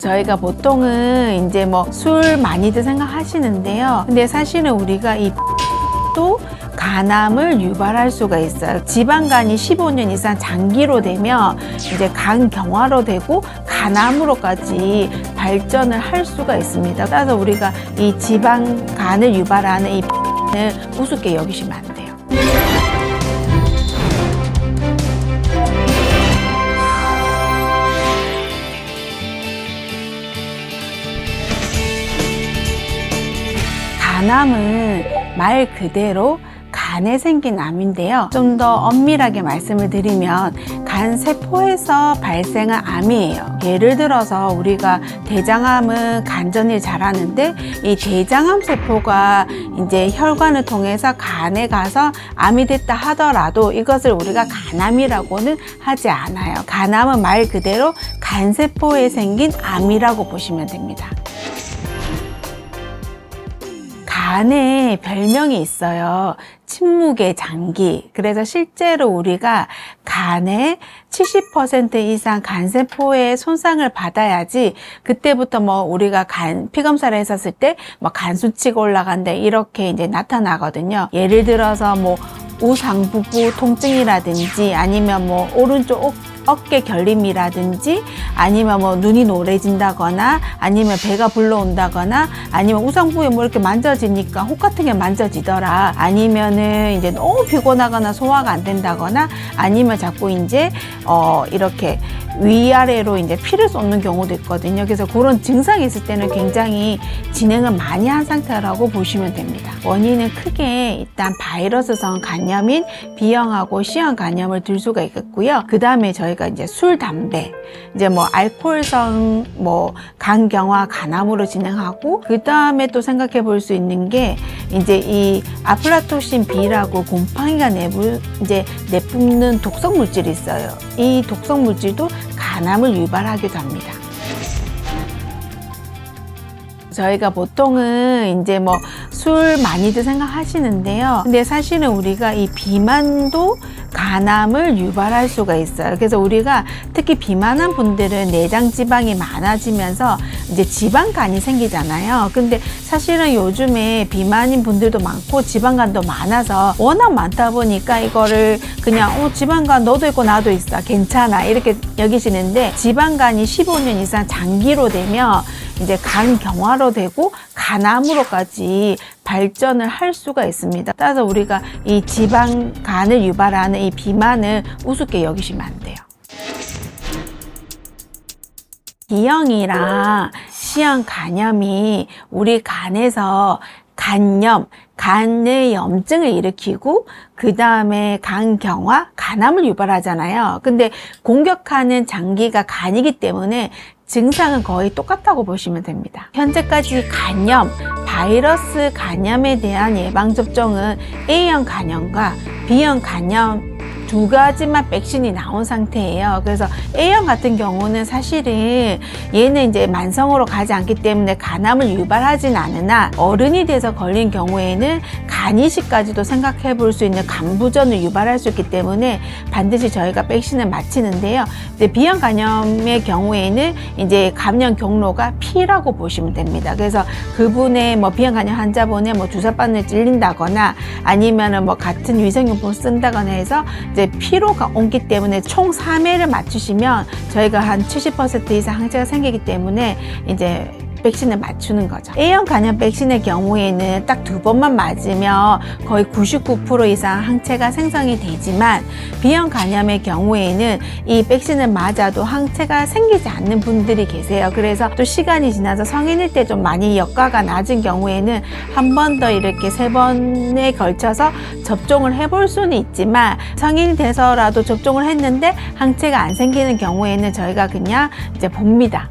저희가 보통은 이제 뭐 술 많이들 생각하시는데요. 근데 사실은 우리가 또 간암을 유발할 수가 있어요. 지방간이 15년 이상 장기로 되면 이제 간경화로 되고 간암으로까지 발전을 할 수가 있습니다. 따라서 우리가 이 지방간을 유발하는 이 는 우습게 여기시면 안 돼요. 간암은 말 그대로 간에 생긴 암인데요. 좀 더 엄밀하게 말씀을 드리면 간세포에서 발생한 암이에요. 예를 들어서 우리가 대장암은 간전을 잘하는데 이 대장암 세포가 이제 혈관을 통해서 간에 가서 암이 됐다 하더라도 이것을 우리가 간암이라고는 하지 않아요. 간암은 말 그대로 간세포에 생긴 암이라고 보시면 됩니다. 간에 별명이 있어요. 침묵의 장기. 그래서 실제로 우리가 간의 70% 이상 간세포의 손상을 받아야지 그때부터 뭐 우리가 피 검사를 했었을 때 뭐 간 수치가 올라간다 이렇게 이제 나타나거든요. 예를 들어서 뭐 우상부부 통증이라든지 아니면 뭐 오른쪽 어깨 결림이라든지 아니면 뭐 눈이 노래진다거나 아니면 배가 불러온다거나 아니면 우상부에 뭐 이렇게 만져지니까 혹 같은 게 만져지더라 아니면은 이제 너무 피곤하거나 소화가 안 된다거나 아니면 자꾸 이제 이렇게 위아래로 이제 피를 쏟는 경우도 있거든요. 그래서 그런 증상이 있을 때는 굉장히 진행을 많이 한 상태라고 보시면 됩니다. 원인은 크게 일단 바이러스성 간염인 B형하고 C형 간염을 들 수가 있겠고요. 그 다음에 저희가 이제 술, 담배, 이제 뭐 알코올성 뭐 간경화, 간암으로 진행하고 그 다음에 또 생각해 볼 수 있는 게 이제 이 아플라톡신 B라고 곰팡이가 내뿜는 독성 물질이 있어요. 이 독성 물질도 간암을 유발하기도 합니다. 저희가 보통은 이제 뭐 술 많이들 생각하시는데요. 근데 사실은 우리가 이 비만도 간암을 유발할 수가 있어요. 그래서 우리가 특히 비만한 분들은 내장 지방이 많아지면서 이제 지방간이 생기잖아요. 근데 사실은 요즘에 비만인 분들도 많고 지방간도 많아서 워낙 많다 보니까 이거를 그냥 지방간 너도 있고 나도 있어 괜찮아 이렇게 여기시는데 지방간이 15년 이상 장기로 되면 이제 간경화로 되고 간암으로까지 발전을 할 수가 있습니다. 따라서 우리가 이 지방간을 유발하는 이 비만을 우습게 여기시면 안 돼요. B형이랑 C형 간염이 우리 간에서 간염, 간의 염증을 일으키고 그 다음에 간경화, 간암을 유발하잖아요. 근데 공격하는 장기가 간이기 때문에 증상은 거의 똑같다고 보시면 됩니다. 현재까지 간염, 바이러스 간염에 대한 예방접종은 A형 간염과 B형 간염 두 가지만 백신이 나온 상태예요. 그래서 A형 같은 경우는 사실은 얘는 이제 만성으로 가지 않기 때문에 간암을 유발하진 않으나 어른이 돼서 걸린 경우에는 간이식까지도 생각해 볼 수 있는 간부전을 유발할 수 있기 때문에 반드시 저희가 백신을 맞히는데요. 근데 B형 간염의 경우에는 이제 감염 경로가 P라고 보시면 됩니다. 그래서 그분의 뭐 B형 간염 환자분의 뭐 주사바늘 찔린다거나 아니면은 뭐 같은 위생용품 쓴다거나 해서 이제 P로 옮기 때문에 총 3회를 맞추시면 저희가 한 70% 이상 항체가 생기기 때문에 이제 백신을 맞추는 거죠. A형 간염 백신의 경우에는 딱 2번만 맞으면 거의 99% 이상 항체가 생성이 되지만 B형 간염의 경우에는 이 백신을 맞아도 항체가 생기지 않는 분들이 계세요. 그래서 또 시간이 지나서 성인일 때 좀 많이 역과가 낮은 경우에는 한 번 더 이렇게 3번에 걸쳐서 접종을 해볼 수는 있지만 성인이 돼서라도 접종을 했는데 항체가 안 생기는 경우에는 저희가 그냥 이제 봅니다.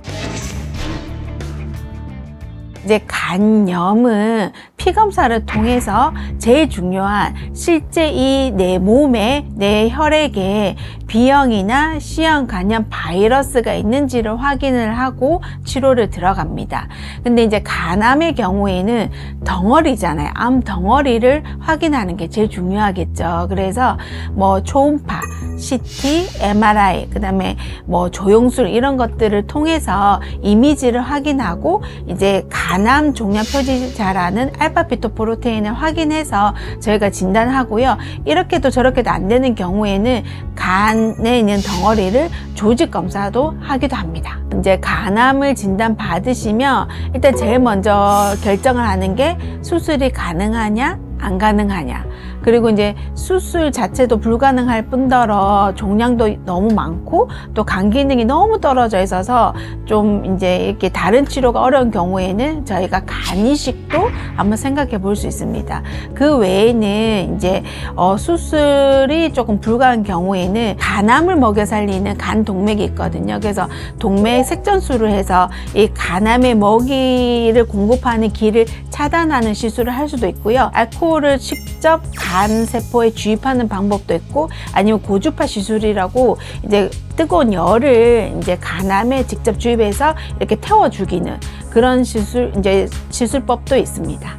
이제 간염은 피검사를 통해서 제일 중요한 실제 이 내 몸에 내 혈액에 B형이나 C형 간염 바이러스가 있는지를 확인을 하고 치료를 들어갑니다. 근데 이제 간암의 경우에는 덩어리잖아요. 암 덩어리를 확인하는 게 제일 중요하겠죠. 그래서 뭐 초음파, CT, MRI, 그 다음에 뭐 조영술 이런 것들을 통해서 이미지를 확인하고 이제 간암 종양 표시자라는 알파피토 프로테인을 확인해서 저희가 진단하고요. 이렇게도 저렇게도 안 되는 경우에는 간에 있는 덩어리를 조직 검사도 하기도 합니다. 이제 간암을 진단 받으시면 일단 제일 먼저 결정을 하는 게 수술이 가능하냐 안 가능하냐. 그리고 이제 수술 자체도 불가능할 뿐더러 종양도 너무 많고 또 간 기능이 너무 떨어져 있어서 좀 이제 이렇게 다른 치료가 어려운 경우에는 저희가 간 이식도 한번 생각해 볼 수 있습니다. 그 외에는 이제 수술이 조금 불가한 경우에는 간암을 먹여 살리는 간 동맥이 있거든요. 그래서 동맥 색전술을 해서 이 간암의 먹이를 공급하는 길을 차단하는 시술을 할 수도 있고요. 알코올을 직접 간 세포에 주입하는 방법도 있고, 아니면 고주파 시술이라고 이제 뜨거운 열을 이제 간암에 직접 주입해서 이렇게 태워 죽이는 그런 시술법도 있습니다.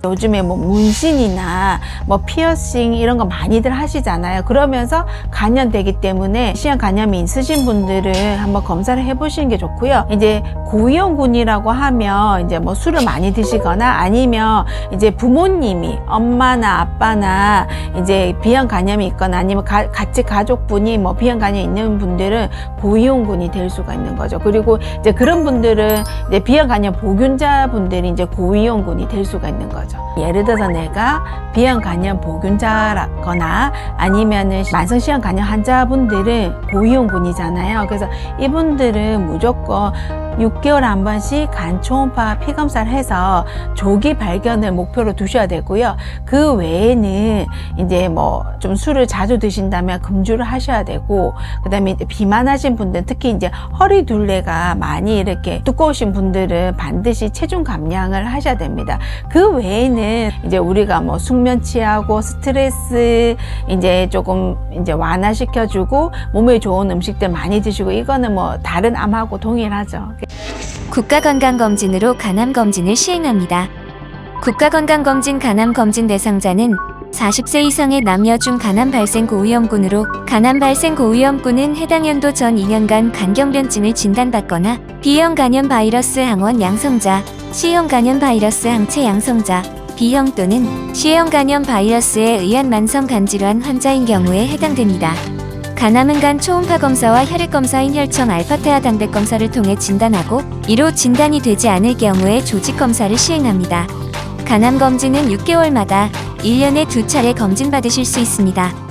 요즘에 뭐 문신이나 뭐 피어싱 이런 거 많이들 하시잖아요. 그러면서 간염되기 때문에 C형 간염이 있으신 분들은 한번 검사를 해보시는 게 좋고요. 이제 고위험군이라고 하면 이제 뭐 술을 많이 드시거나 아니면 이제 부모님이 엄마나 아빠나 이제 비형 간염이 있거나 아니면 같이 가족분이 뭐 비형 간염이 있는 분들은 고위험군이 될 수가 있는 거죠. 그리고 이제 그런 분들은 이제 비형 간염 보균자 분들이 이제 고위험군이 될 수가 있는 거죠. 예를 들어서 내가 비형 간염 보균자거나 아니면은 만성 C형 간염 환자분들은 고위험군이잖아요. 그래서 이분들은 무조건 6개월에 한 번씩 간 초음파 피 검사를 해서 조기 발견을 목표로 두셔야 되고요. 그 외에는 이제 뭐 좀 술을 자주 드신다면 금주를 하셔야 되고, 그다음에 비만하신 분들, 특히 이제 허리 둘레가 많이 이렇게 두꺼우신 분들은 반드시 체중 감량을 하셔야 됩니다. 그 외에는 이제 우리가 뭐 숙면 취하고 스트레스 이제 조금 이제 완화시켜주고 몸에 좋은 음식들 많이 드시고, 이거는 뭐 다른 암하고 동일하죠. 국가건강검진으로 간암검진을 시행합니다. 국가건강검진 간암검진 대상자는 40세 이상의 남녀 중 간암 발생 고위험군으로, 간암 발생 고위험군은 해당 연도 전 2년간 간경변증을 진단받거나 B형 간염 바이러스 항원 양성자, C형 간염 바이러스 항체 양성자, B형 또는 C형 간염 바이러스에 의한 만성 간질환 환자인 경우에 해당됩니다. 간암은 간 초음파 검사와 혈액 검사인 혈청 알파테아 당백 검사를 통해 진단하고, 이로 진단이 되지 않을 경우에 조직 검사를 시행합니다. 간암 검진은 6개월마다 1년에 2차례 검진받으실 수 있습니다.